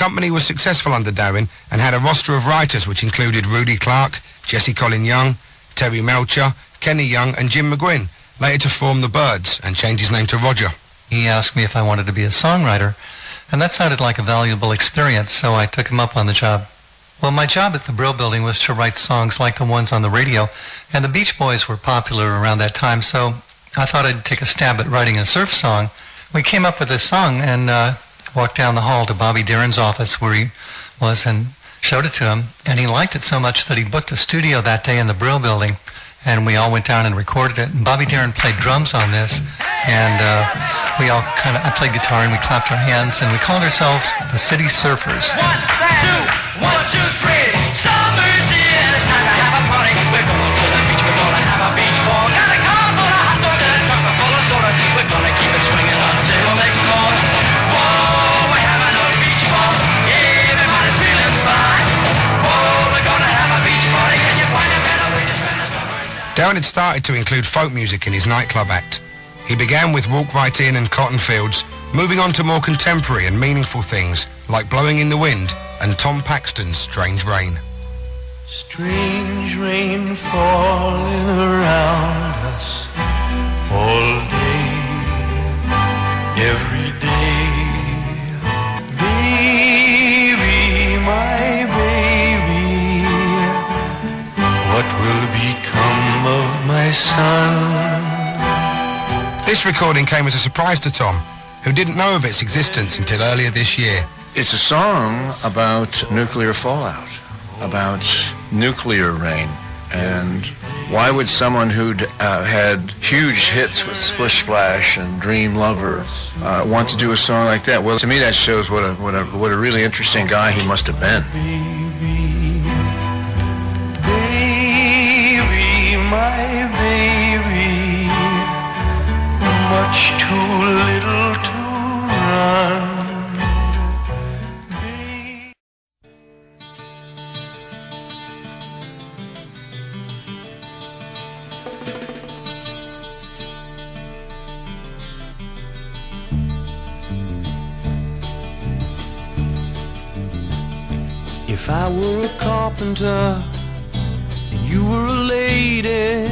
company was successful under Darin and had a roster of writers which included Rudy Clark, Jesse Colin Young, Terry Melcher, Kenny Young and Jim McGuinn, later to form the Byrds and change his name to Roger. He asked me if I wanted to be a songwriter, and that sounded like a valuable experience, so I took him up on the job. Well, my job at the Brill Building was to write songs like the ones on the radio, and the Beach Boys were popular around that time, so I thought I'd take a stab at writing a surf song. We came up with this song and walked down the hall to Bobby Darin's office where he was and showed it to him, and he liked it so much that he booked a studio that day in the Brill Building, and we all went down and recorded it. And Bobby Darin played drums on this, and I played guitar, and we clapped our hands, and we called ourselves the City Surfers. 1, 2, 3. Summer's here, it's time to have a party. We're going to the beach, we're gonna have a beach ball. Got a car full of hot dog and a trunk full of soda. We're gonna keep it swinging until next morning. Whoa, we're having a beach ball. Everybody's feeling fine. Whoa, we're gonna have a beach party. Can you find a better way to spend the summer? Darin had started to include folk music in his nightclub act. He began with Walk Right In and Cotton Fields, moving on to more contemporary and meaningful things like Blowing in the Wind and Tom Paxton's Strange Rain. Strange rain falling around us all day, every day. Baby, my baby, what will become of my son? This recording came as a surprise to Tom, who didn't know of its existence until earlier this year. It's a song about nuclear fallout, about nuclear rain. And why would someone who'd had huge hits with Splish Splash and Dream Lover want to do a song like that? Well, to me that shows what a really interesting guy he must have been. Baby, my baby, much too little to run. If I were a carpenter and you were a lady,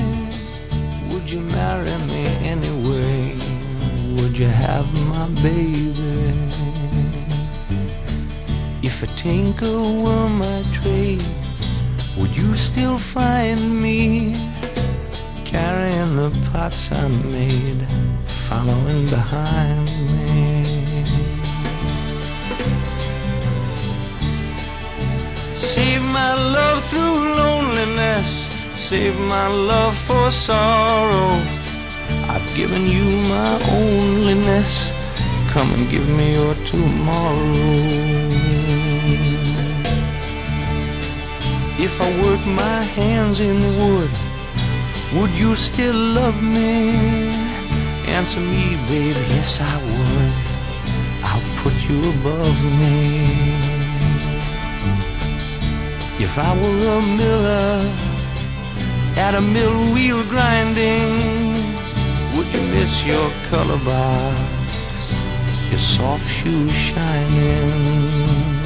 would you marry me anyway? Would you have my baby? If a tinker were my trade, would you still find me carrying the pots I made, following behind me? Save my love through loneliness, save my love for sorrow. I've given you my onlyness, come and give me your tomorrow. If I work my hands in wood, would you still love me? Answer me, baby, yes I would. I'll put you above me. If I were a miller at a mill wheel grinding, would you miss your color box, your soft shoes shining?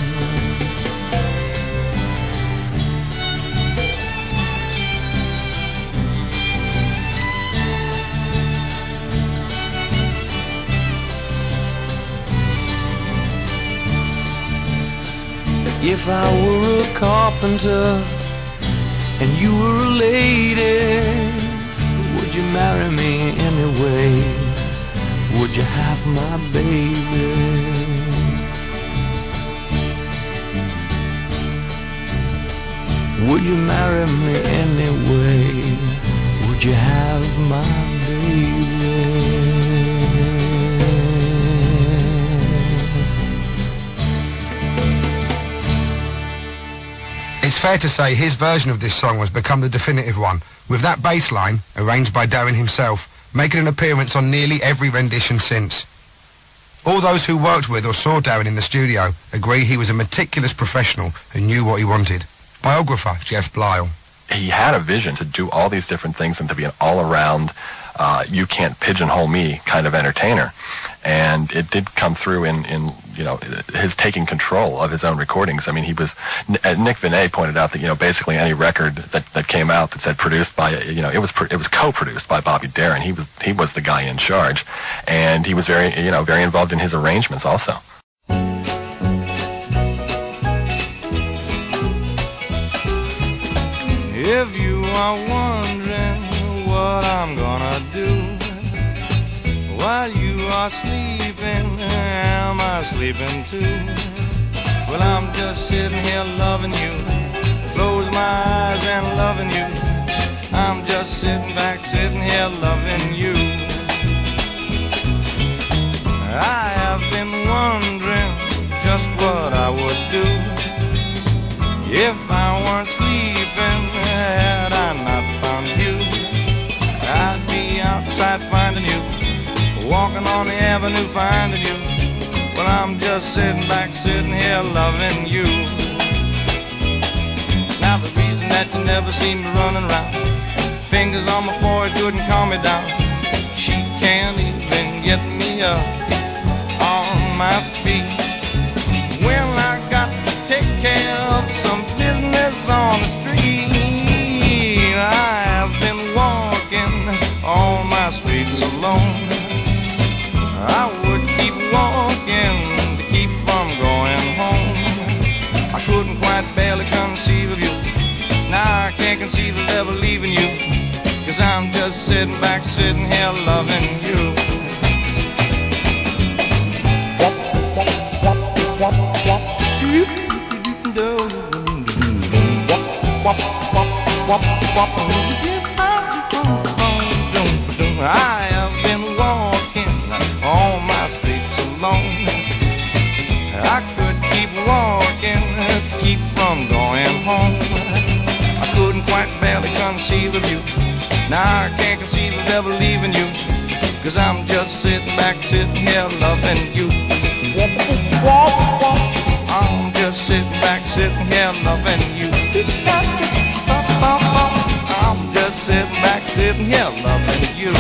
If I were a carpenter and you were a lady, would you marry me anyway? Would you have my baby? Would you marry me anyway? Would you have my baby? It's fair to say his version of this song has become the definitive one, with that bass line, arranged by Darin himself, making an appearance on nearly every rendition since. All those who worked with or saw Darin in the studio agree he was a meticulous professional who knew what he wanted. Biographer Jeff Blyle. He had a vision to do all these different things and to be an all-around, you can't pigeonhole me kind of entertainer. And it did come through in you know, his taking control of his own recordings. I mean, he was, Nick Vinay pointed out that, you know, basically any record that came out that said produced by, you know, it was co-produced by Bobby Darin. He was the guy in charge, and he was very, you know, very involved in his arrangements also. If you are wondering what I'm gonna do while you are sleeping, am I sleeping too? Well, I'm just sitting here loving you, close my eyes and loving you. I'm just sitting back, sitting here loving you. I have been wondering just what I would do if I weren't sleeping, had I not found you. I'd be outside finding you, walking on the avenue finding you. Well, I'm just sitting back, sitting here loving you. Now the reason that you never see me running around, fingers on my forehead couldn't calm me down. She can't even get me up on my feet. Well, I got to take care of some business on the street. I have been walking all my streets alone. I would keep walking to keep from going home. I couldn't quite barely conceive of you. Now I can't conceive of ever leaving you, 'cause I'm just sitting back, sitting here loving you. I have been walking all my streets alone. I could keep walking, keep from going home. I couldn't quite barely conceive of you. Now I can't conceive of ever leaving you, 'cause I'm just sitting back, sitting here loving you. I'm just sitting back, sitting here loving you. I'm just sitting back, sitting here loving you.